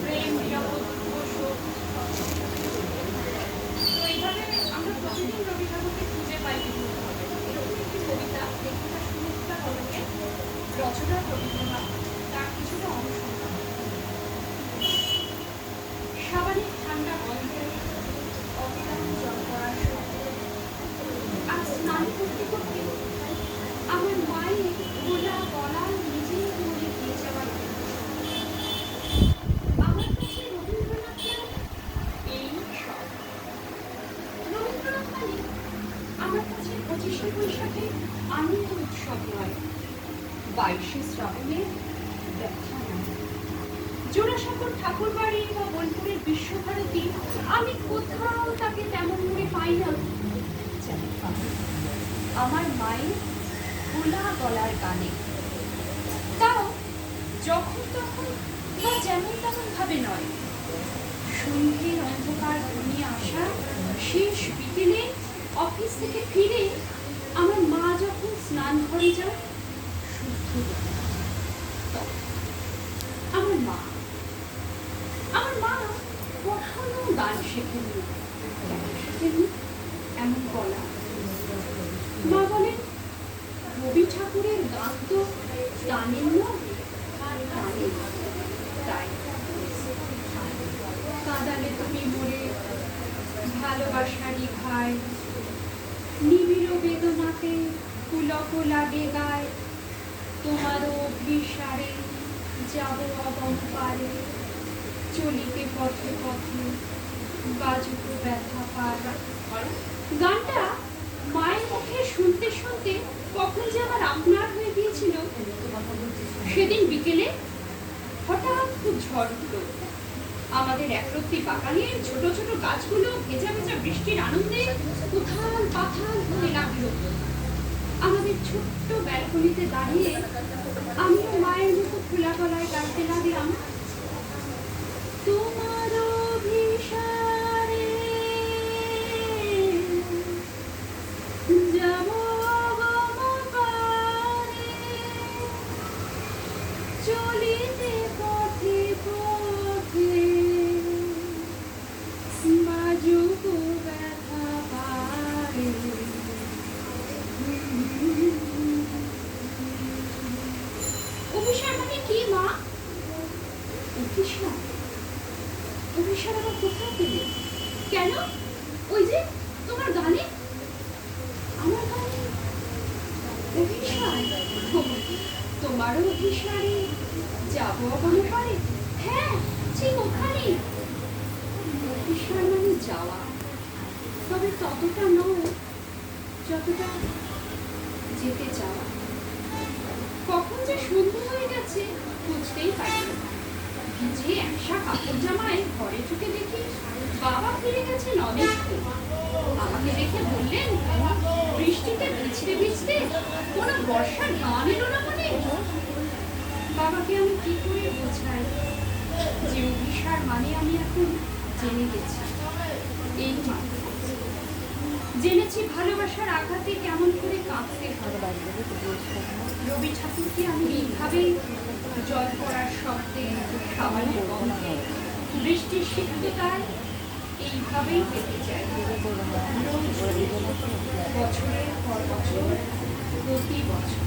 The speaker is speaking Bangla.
প্রেম নিরাপদ তো এইভাবে আমরা প্রতিদিন রবি ঠাকুরকে খুঁজে পাই বিভিন্নভাবে। এরকম একটি কবিতা লেখিকা সুমিত্রা কলকে রচনা রবীন্দ্রনাথ তার কিছুটা অংশ। সাবানের ঠান্ডা গন্ধে অবিরাম জল পড়ার শব্দ। আর স্নান করতে করতে আমার মায়ের গোলা গলার নিজেই মনে দিয়ে যাওয়ার আমার কাছে রবীন্দ্রনাথ এই সব। রবীন্দ্রনাথ মানে আমার কাছে 25শে বৈশাখে আনন্দ উৎসব নয়, 22শে শ্রাবণের ব্যথা নয়, জোড়াসাঁকোর ঠাকুরবাড়ি বা বোলপুরের বিশ্বভারতী আমি কোথাও তাকে তেমন করে পাই না। আমার মায়ের গোলা গলার গানে, তাও যখন তখন বা যেমন তেমন ভাবে নয়। সন্ধ্যের অন্ধকার ঘনিয়ে আসা শেষ বিকেলে অফিস থেকে ফিরে আমার মা যখন স্নান ঘরে যায়, শুদ্ধ আমার মা কখনো গান শেখেনি, এমন বলা। মা বলেন রবি ঠাকুরের গান তো টানেন না, তাই কাঁদালে তুমি মরে ভালোবাসারই ভাই, নিবিড় বেদনাতে পুলক লাগে গায়, তোমারও অভিসারে যাব অবম্পারে, চলিতে পথে পথে বাজুক ব্যথা পার। গানটা মায়ের মুখে শুনতে শুনতে কখন যে আমার আপনার হয়ে গিয়েছিল। সেদিন বিকেলে হঠাৎ খুব ঝড় উঠল। আমাদের একরত্তি বাগানের ছোট ছোট গাছগুলো ভেজা ভেজা বৃষ্টির আনন্দে উথাল পাথাল হতে লাগলো। আমাদের ছোট্ট ব্যালকনিতে দাঁড়িয়ে আমিও মায়ের মতো খোলা গলায় গাইতে লাগলাম, তোমার অভিসারে যাব অবম্পারে, চলিতে পথে পথে বাজুক ব্যথা পারে। অভিসার মানে কি মা? অভিসার? অভিসার আবার কোথায় পেলে? কেন? ওই যে তোমার গানে, আমার গানে অভিসার? তোমারও অভিসারে যাবো অবম্পারে? হ্যাঁ, ঠিক ওখানে। অভিসার মানে যাওয়া, তবে ততটা নয় যতটা যেতে চাওয়া। কখন যে সন্ধ্যে হয়ে গেছে বুঝতেই পারি। ভিজে একসা কাপড় জামায় ঘরে ঢুকে দেখি বাবা ফিরে গেছে অনেকক্ষণ। আমাকে দেখে বললেন, বৃষ্টিতে ভিজতে ভিজতে কোনো বর্ষার গান এলো না মনে? বাবাকে আমি কি করে বোঝাই যে অভিসার মানে আমি এখন জেনে গেছি। এই জেনেছি ভালোবাসার আঘাতে কেমন করে কাঁদতে হয়। রবি ঠাকুরকে আমি এইভাবেই জল পড়ার শব্দে, সাবানের গন্ধে, বৃষ্টির সিদ্ধতায় এইভাবেই পেতে চাই। বছরের পর বছর, প্রতি বছর।